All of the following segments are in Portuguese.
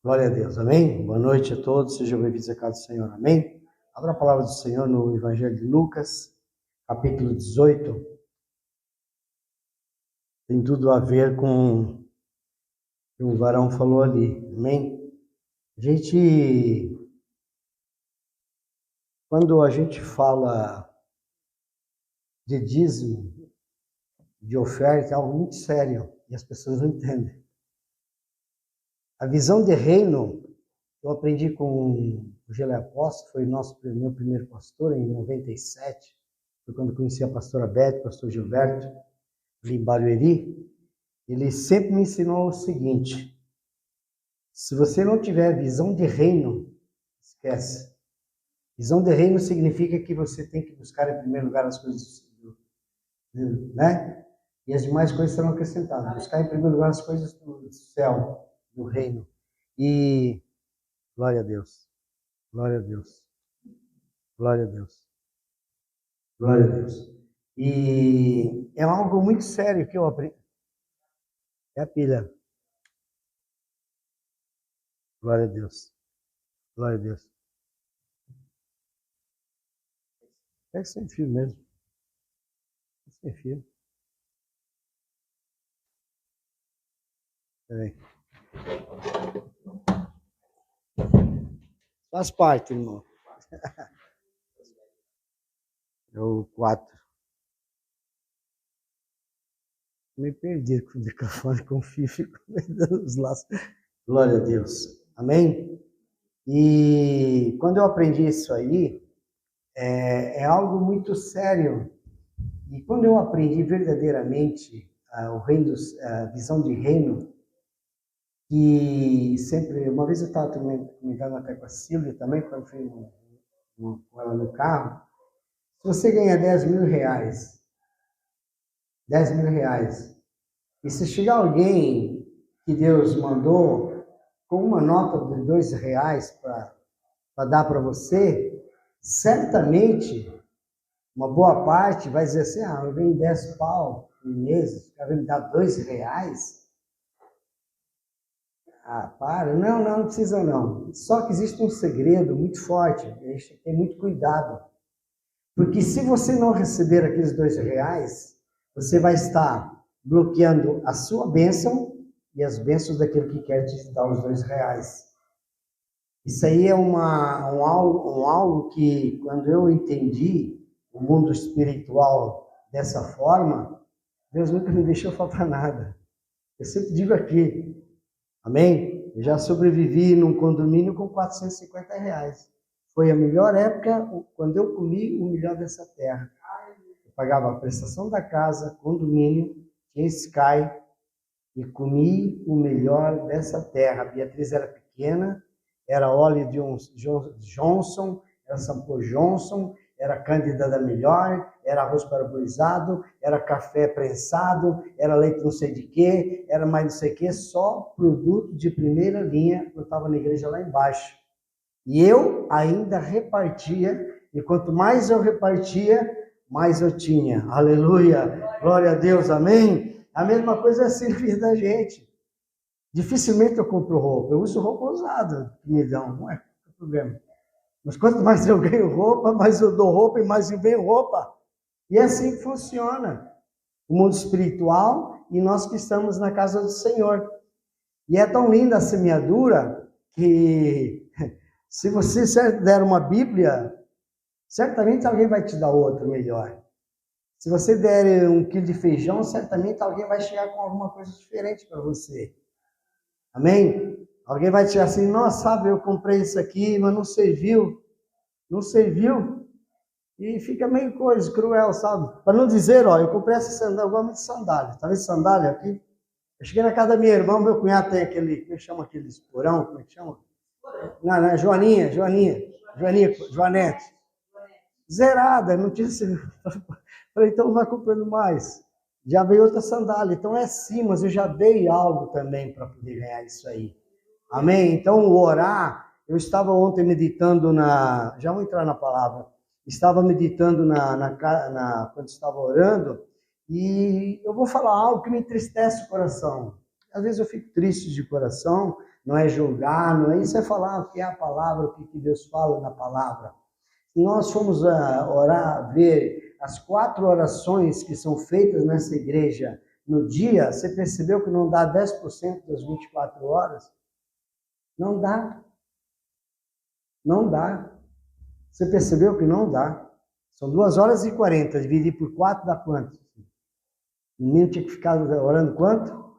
Glória a Deus, amém? Boa noite a todos, sejam bem-vindos à casa do Senhor, amém? Abra a palavra do Senhor no Evangelho de Lucas, capítulo 18. Tem tudo a ver com o que o varão falou ali, amém? Quando a gente fala de dízimo, de oferta, é algo muito sério e as pessoas não entendem. A visão de reino, eu aprendi com o Gelé Apóstolo, foi meu primeiro pastor em 97, foi quando conheci a pastora Beth, pastor Gilberto, ali em Barueri. Ele sempre me ensinou o seguinte: se você não tiver visão de reino, esquece. Visão de reino significa que você tem que buscar em primeiro lugar as coisas do Deus, né? E as demais coisas serão acrescentadas. Buscar em primeiro lugar as coisas do céu, do reino. E glória a Deus. Glória a Deus. Glória a Deus. Glória a Deus. E é algo muito sério que eu aprendi. É a pilha. Glória a Deus. Glória a Deus. É sem fio mesmo. É sem fio. Peraí. Faz parte, irmão. É o 4. Me perdi com o microfone, com o fio, fico dando os laços. Glória a Deus. Amém? E quando eu aprendi isso aí, é algo muito sério. E quando eu aprendi verdadeiramente a visão de reino, que sempre, uma vez eu estava comentando até com a Silvia também, quando fui com ela no carro, se você ganha 10 mil reais, 10 mil reais, e se chegar alguém que Deus mandou com uma nota de 2 reais para dar para você, certamente uma boa parte vai dizer assim: eu ganhei 10 pau em meses, vai me dar 2 reais? Para, não precisa não. Só que existe um segredo muito forte, a gente tem muito cuidado. Porque se você não receber aqueles 2 reais, você vai estar bloqueando a sua bênção e as bênçãos daquele que quer te dar os 2 reais. Isso aí é algo que, quando eu entendi o mundo espiritual dessa forma, Deus nunca me deixou faltar nada. Eu sempre digo aqui, amém? Eu já sobrevivi num condomínio com 450 reais. Foi a melhor época quando eu comi o melhor dessa terra. Eu pagava a prestação da casa, condomínio, tinha Sky e comi o melhor dessa terra. A Beatriz era pequena, era óleo de Johnson, era shampoo Johnson, era Cândida da melhor, era arroz parabolizado, era café prensado, era leite não sei de quê, era mais não sei o quê, só produto de primeira linha. Eu estava na igreja lá embaixo. E eu ainda repartia, e quanto mais eu repartia, mais eu tinha. Aleluia! Glória a Deus, amém? A mesma coisa é assim na vida da gente. Dificilmente eu compro roupa, eu uso roupa usada, que me dão, não é problema. Mas quanto mais eu ganho roupa, mais eu dou roupa e mais eu venho roupa. E é assim que funciona o mundo espiritual e nós que estamos na casa do Senhor. E é tão linda a semeadura que se você der uma Bíblia, certamente alguém vai te dar outra melhor. Se você der 1 quilo de feijão, certamente alguém vai chegar com alguma coisa diferente para você. Amém? Alguém vai chegar assim: nossa, sabe, eu comprei isso aqui, mas não serviu. Não serviu. E fica meio coisa, cruel, sabe? Para não dizer, eu comprei essa sandália, eu gosto muito de sandália. Tá vendo sandália aqui? Eu cheguei na casa da minha irmã, meu cunhado tem aquele, como é que chama aquele esporão? Como é que chama? Não, Joanete. Zerada, não tinha sido. Falei, então não vai comprando mais. Já veio outra sandália, então é sim, mas eu já dei algo também para poder ganhar isso aí. Amém? Então o orar, eu estava ontem meditando já vou entrar na palavra, estava meditando quando estava orando, e eu vou falar algo que me entristece o coração. Às vezes eu fico triste de coração, não é julgar, não é isso, é falar o que é a palavra, o que Deus fala na palavra. Se nós formos orar, ver as 4 orações que são feitas nessa igreja no dia, você percebeu que não dá 10% das 24 horas? Não dá. Não dá. Você percebeu que não dá? São 2h40, dividir por 4 dá quanto? O menino tinha que ficar orando quanto?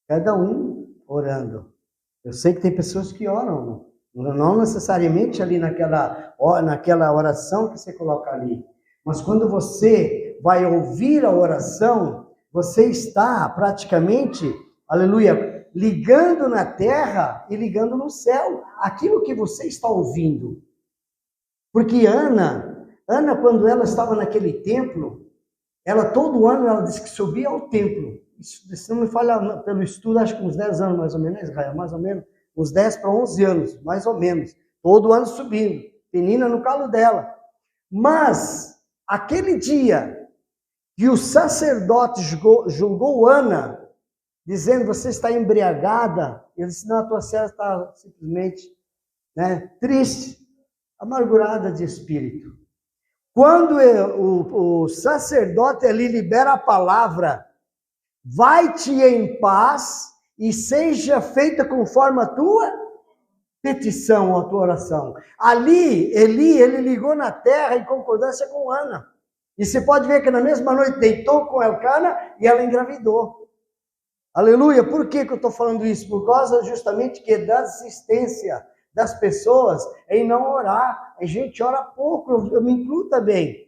Cada um orando. Eu sei que tem pessoas que oram, não necessariamente ali naquela oração que você coloca ali. Mas quando você vai ouvir a oração, você está praticamente, aleluia, ligando na terra e ligando no céu. Aquilo que você está ouvindo. Porque Ana, quando ela estava naquele templo, ela todo ano ela disse que subia ao templo. Isso, se não me falha pelo estudo, acho que uns 10 anos mais ou menos, Israel, mais ou menos, uns 10 para 11 anos, mais ou menos. Todo ano subindo, menina no calo dela. Mas, aquele dia que o sacerdote julgou Ana, dizendo, você está embriagada, ele disse, não, a tua serva está simplesmente triste, amargurada de espírito. Quando o sacerdote ali libera a palavra, vai-te em paz e seja feita conforme a tua petição, a tua oração. Ali, ele ligou na terra em concordância com Ana. E você pode ver que na mesma noite deitou com Elcana e ela engravidou. Aleluia! Por que eu estou falando isso? Por causa justamente que da insistência das pessoas em não orar. A gente ora pouco, eu me incluo também.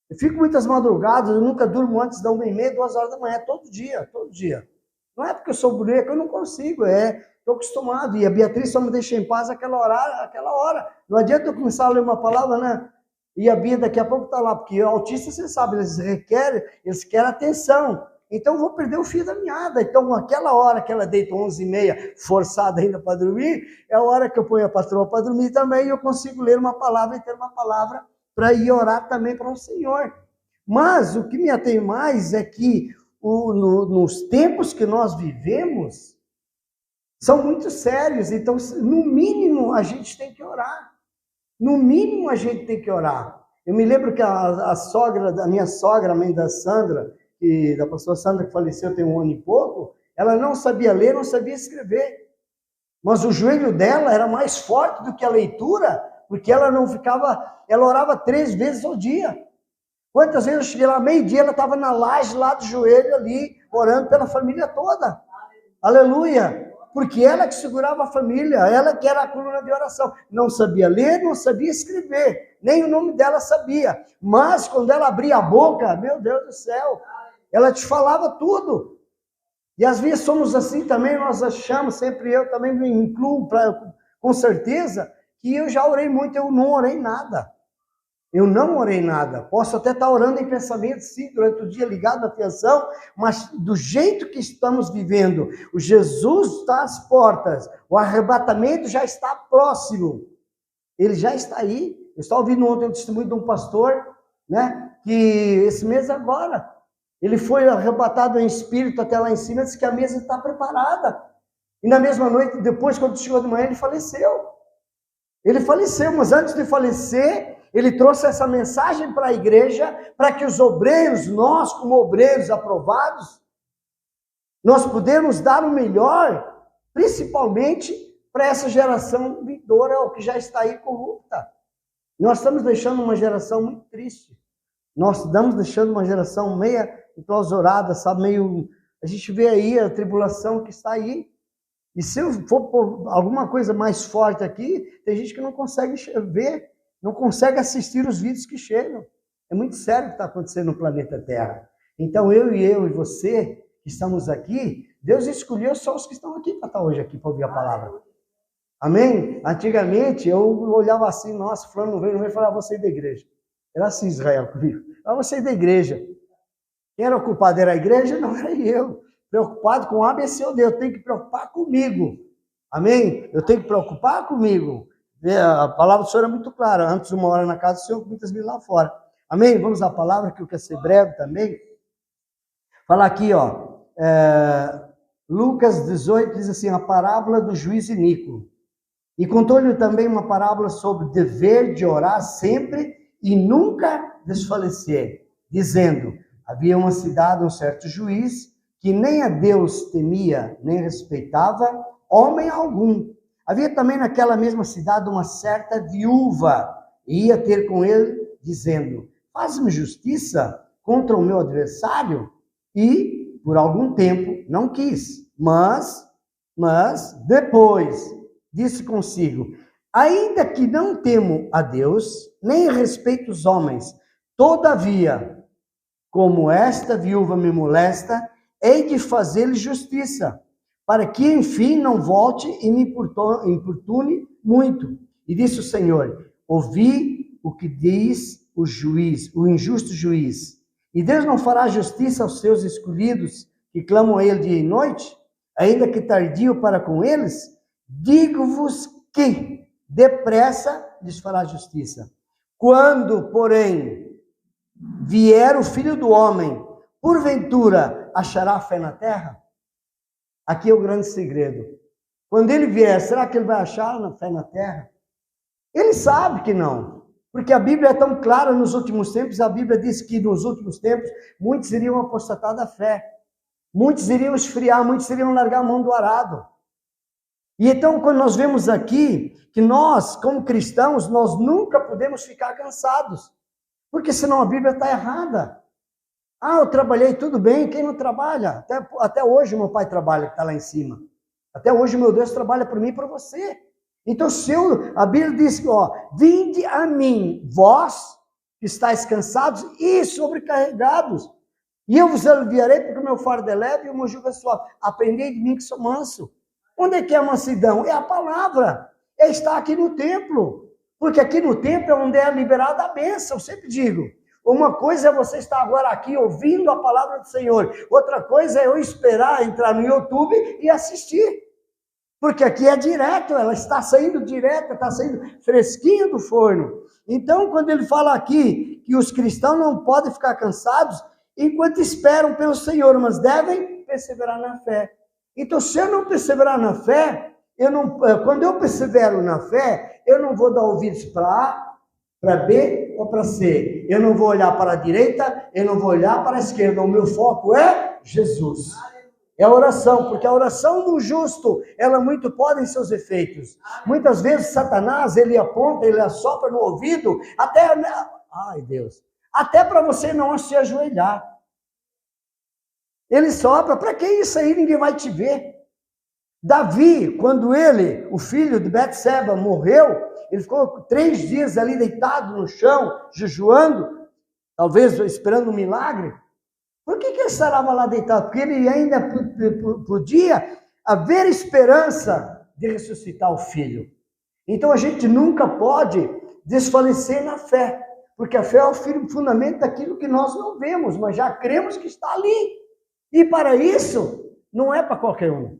Eu fico muitas madrugadas, eu nunca durmo antes da 1h30, 2h da manhã, todo dia. Não é porque eu sou boneco, eu não consigo, estou acostumado. E a Beatriz só me deixa em paz aquela hora. Não adianta eu começar a ler uma palavra, né? E a Bia daqui a pouco está lá, porque o autista, você sabe, eles querem atenção. Então eu vou perder o fio da meada. Então aquela hora que ela deita 11h30, forçada ainda para dormir, é a hora que eu ponho a patroa para dormir também e eu consigo ler uma palavra e ter uma palavra para ir orar também para o Senhor. Mas o que me atém mais é que nos tempos que nós vivemos, são muito sérios. Então, no mínimo, a gente tem que orar. No mínimo, a gente tem que orar. Eu me lembro que a minha sogra, a mãe da Sandra, da pastora Sandra, que faleceu tem 1 ano e pouco, ela não sabia ler, não sabia escrever. Mas o joelho dela era mais forte do que a leitura, porque ela orava 3 vezes ao dia. Quantas vezes eu cheguei lá, meio-dia, ela estava na laje lá do joelho ali, orando pela família toda. Aleluia! Porque ela que segurava a família, ela que era a coluna de oração. Não sabia ler, não sabia escrever, nem o nome dela sabia. Mas quando ela abria a boca, meu Deus do céu, ela te falava tudo. E às vezes somos assim também, nós achamos, sempre eu também me incluo, com certeza, que eu já orei muito, eu não orei nada. Eu não orei nada. Posso até estar orando em pensamento, sim, durante o dia, ligado na atenção, mas do jeito que estamos vivendo, o Jesus está às portas, o arrebatamento já está próximo. Ele já está aí. Eu estava ouvindo ontem um testemunho de um pastor, que esse mês agora, ele foi arrebatado em espírito até lá em cima, disse que a mesa está preparada. E na mesma noite, depois, quando chegou de manhã, ele faleceu. Ele faleceu, mas antes de falecer, ele trouxe essa mensagem para a igreja, para que os obreiros, nós como obreiros aprovados, nós podemos dar o melhor, principalmente para essa geração vindoura, o que já está aí corrupta. Nós estamos deixando uma geração muito triste. Nós estamos deixando uma geração meia enclausurada, sabe, a gente vê aí a tribulação que está aí. E se eu for por alguma coisa mais forte aqui, tem gente que não consegue ver, não consegue assistir os vídeos que chegam. É muito sério o que está acontecendo no planeta Terra. Então eu e você, que estamos aqui, Deus escolheu só os que estão aqui para estar hoje aqui, para ouvir a palavra. Amém? Antigamente eu olhava assim, nossa, fulano não veio, falava, você da igreja. Era assim Israel comigo. Você da igreja. Quem era o culpado era a igreja? Não era eu. Preocupado com A, B, C ou D. Eu tenho que preocupar comigo. Amém? Eu tenho que preocupar comigo. A palavra do Senhor é muito clara. Antes de 1 hora na casa do Senhor, muitas mil lá fora. Amém? Vamos à palavra, que eu quero ser breve também. Falar aqui, Lucas 18 diz assim, a parábola do juiz iníquo. E contou-lhe também uma parábola sobre o dever de orar sempre e nunca desfalecer, dizendo, havia uma cidade, um certo juiz, que nem a Deus temia, nem respeitava homem algum. Havia também naquela mesma cidade uma certa viúva, e ia ter com ele, dizendo, faz-me justiça contra o meu adversário? E, por algum tempo, não quis. Mas depois, disse consigo, ainda que não temo a Deus, nem respeito os homens, todavia, como esta viúva me molesta, hei de fazer-lhe justiça, para que, enfim, não volte e me importune muito. E disse o Senhor, ouvi o que diz o juiz, o injusto juiz. E Deus não fará justiça aos seus escolhidos, que clamam a ele dia e noite, ainda que tardio para com eles? Digo-vos que depressa lhes fará justiça. Quando, porém, vier o Filho do Homem, porventura achará fé na terra? Aqui é o grande segredo. Quando ele vier, será que ele vai achar fé na terra? Ele sabe que não, porque a Bíblia é tão clara nos últimos tempos, a Bíblia diz que nos últimos tempos muitos iriam apostatar da fé, muitos iriam esfriar, muitos iriam largar a mão do arado. E então, quando nós vemos aqui que nós, como cristãos, nós nunca podemos ficar cansados, porque senão a Bíblia está errada. Ah, eu trabalhei, tudo bem, quem não trabalha? Até hoje meu pai trabalha, que está lá em cima. Até hoje meu Deus trabalha por mim e por você. Então, a Bíblia diz que, vinde a mim, vós que estáis cansados e sobrecarregados, e eu vos aliviarei, porque o meu fardo é leve e o meu jugo é suave. Aprendei de mim que sou manso. Onde é que é a mansidão? É a palavra, é estar aqui no templo, porque aqui no templo é onde é liberada a bênção, eu sempre digo. Uma coisa é você estar agora aqui ouvindo a palavra do Senhor, outra coisa é eu esperar entrar no YouTube e assistir. Porque aqui é direto, ela está saindo direta, está saindo fresquinha do forno. Então, quando ele fala aqui que os cristãos não podem ficar cansados enquanto esperam pelo Senhor, mas devem perseverar na fé. Então, se eu não perseverar na fé, quando eu persevero na fé, eu não vou dar ouvidos para A, para B ou para C. Eu não vou olhar para a direita, eu não vou olhar para a esquerda. O meu foco é Jesus. É a oração, porque a oração do justo, ela muito pode em seus efeitos. Muitas vezes Satanás, ele aponta, ele assopra no ouvido, até para você não se ajoelhar. Ele sopra, para que isso aí? Ninguém vai te ver. Davi, quando o filho de Betseba, morreu, ele ficou 3 dias ali deitado no chão, jejuando, talvez esperando um milagre. Por que ele estava lá deitado? Porque ele ainda podia haver esperança de ressuscitar o filho. Então a gente nunca pode desfalecer na fé, porque a fé é o fundamento daquilo que nós não vemos, mas já cremos que está ali. E para isso, não é para qualquer um.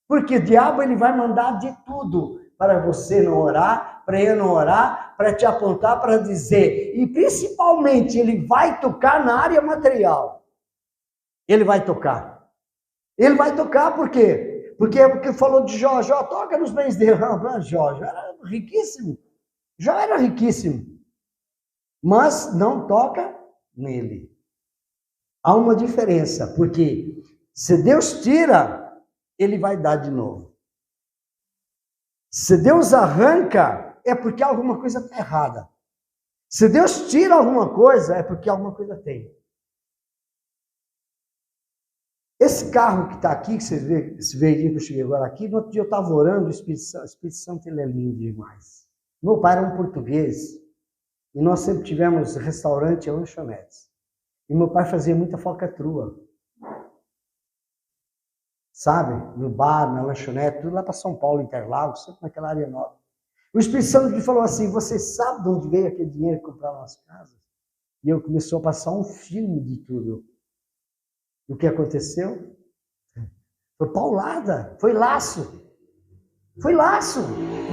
Porque o diabo ele vai mandar de tudo para você não orar, para eu não orar, para te apontar, para dizer. E principalmente ele vai tocar na área material. Ele vai tocar. Ele vai tocar por quê? Porque falou de Jó, toca nos bens dele. Jó era riquíssimo. Jó era riquíssimo. Mas não toca nele. Há uma diferença, porque se Deus tira, ele vai dar de novo. Se Deus arranca, é porque alguma coisa está errada. Se Deus tira alguma coisa, é porque alguma coisa tem. Esse carro que está aqui, que vocês veem, esse veículo que eu cheguei agora aqui, no outro dia eu estava orando, o Espírito Santo ele é lindo demais. Meu pai era um português, e nós sempre tivemos restaurante e lanchonetes. E meu pai fazia muita falcatrua. Sabe? No bar, na lanchonete, tudo lá para São Paulo, Interlagos, sempre naquela área nova. O Espírito Santo me falou assim, você sabe de onde veio aquele dinheiro que compraram nas casas? E eu começou a passar um filme de tudo. E o que aconteceu? Foi paulada, foi laço. Foi laço.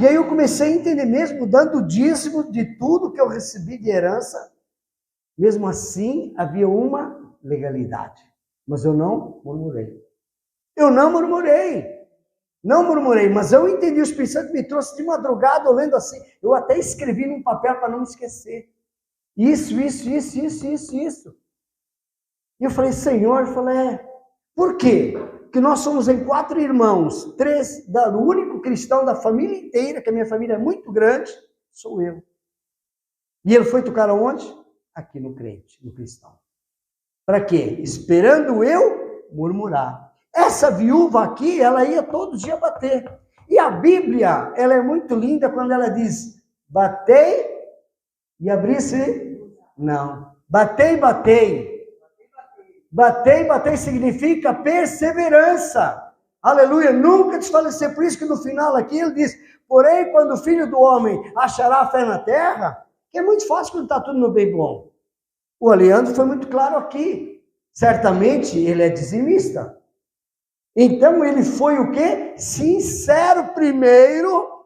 E aí eu comecei a entender mesmo, dando o dízimo de tudo que eu recebi de herança, mesmo assim havia uma legalidade. Mas eu não murmurei. Eu não murmurei. Não murmurei, mas eu entendi, o Espírito Santo me trouxe de madrugada, olhando assim. Eu até escrevi num papel para não me esquecer. Isso. E eu falei, Senhor, por quê? Porque nós somos em 4 irmãos, 3, o único cristão da família inteira, que a minha família é muito grande, sou eu. E ele foi tocar aonde? Aqui no crente, no cristão. Para quê? Esperando eu murmurar. Essa viúva aqui, ela ia todo dia bater. E a Bíblia, ela é muito linda quando ela diz, batei e abri-se. Não. Batei. Batei significa perseverança. Aleluia, nunca desfalecer. Por isso que no final aqui ele diz, porém, quando o Filho do Homem achará fé na terra, que é muito fácil quando está tudo no bem bom. O Leandro foi muito claro aqui. Certamente ele é dizimista. Então ele foi o quê? Sincero primeiro,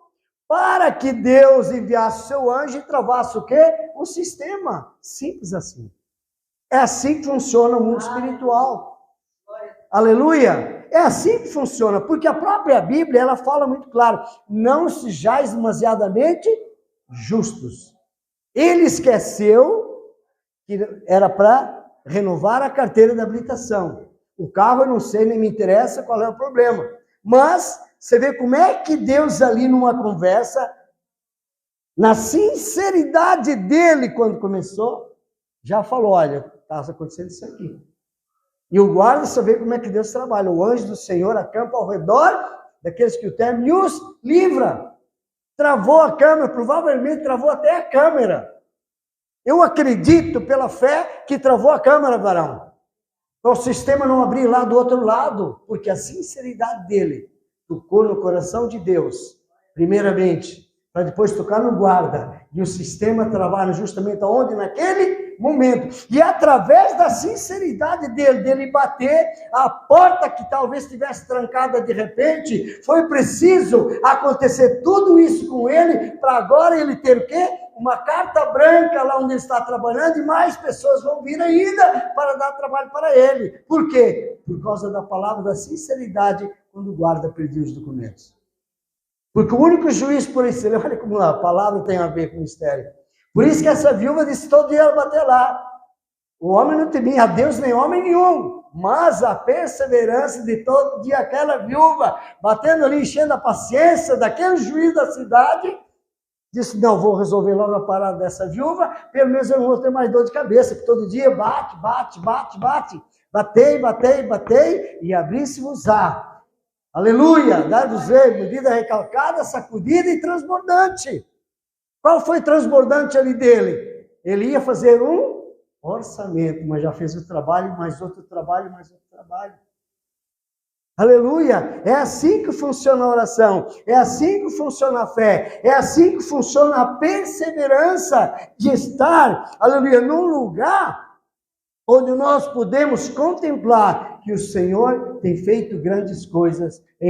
para que Deus enviasse o seu anjo e travasse o quê? O sistema. Simples assim. É assim que funciona o mundo espiritual. Aleluia! É assim que funciona, porque a própria Bíblia, ela fala muito claro, não sejais demasiadamente justos. Ele esqueceu que era para renovar a carteira de habilitação. O carro eu não sei, nem me interessa qual é o problema. Mas você vê como é que Deus ali numa conversa, na sinceridade dele quando começou, já falou, olha, está acontecendo isso aqui. E o guarda só vê como é que Deus trabalha. O anjo do Senhor acampa ao redor daqueles que o temem e os livra. Travou a câmera, provavelmente travou até a câmera. Eu acredito pela fé que travou a câmera, varão. Para o sistema não abrir lá do outro lado, porque a sinceridade dele tocou no coração de Deus, primeiramente, para depois tocar no guarda, e o sistema trabalha justamente aonde? Naquele momento. E através da sinceridade dele bater, a porta que talvez estivesse trancada de repente, foi preciso acontecer tudo isso com ele, para agora ele ter o quê? Uma carta branca lá onde ele está trabalhando, e mais pessoas vão vir ainda para dar trabalho para ele. Por quê? Por causa da palavra da sinceridade, quando o guarda perdia os documentos. Porque o único juiz por excelência, olha como a palavra tem a ver com o mistério. Por isso que essa viúva disse todo dia ela bater lá. O homem não temia a Deus nem homem nenhum. Mas a perseverança de todo dia aquela viúva, batendo ali, enchendo a paciência daquele juiz da cidade, disse, não, vou resolver logo a parada dessa viúva, pelo menos eu não vou ter mais dor de cabeça, porque todo dia bate. Batei, e abri-se-vos-á. Aleluia, dai-vos-ei, medida recalcada, sacudida e transbordante. Qual foi transbordante ali dele? Ele ia fazer um orçamento, mas já fez o trabalho, mais outro trabalho. Aleluia! É assim que funciona a oração, é assim que funciona a fé, é assim que funciona a perseverança de estar, aleluia, num lugar onde nós podemos contemplar que o Senhor tem feito grandes coisas em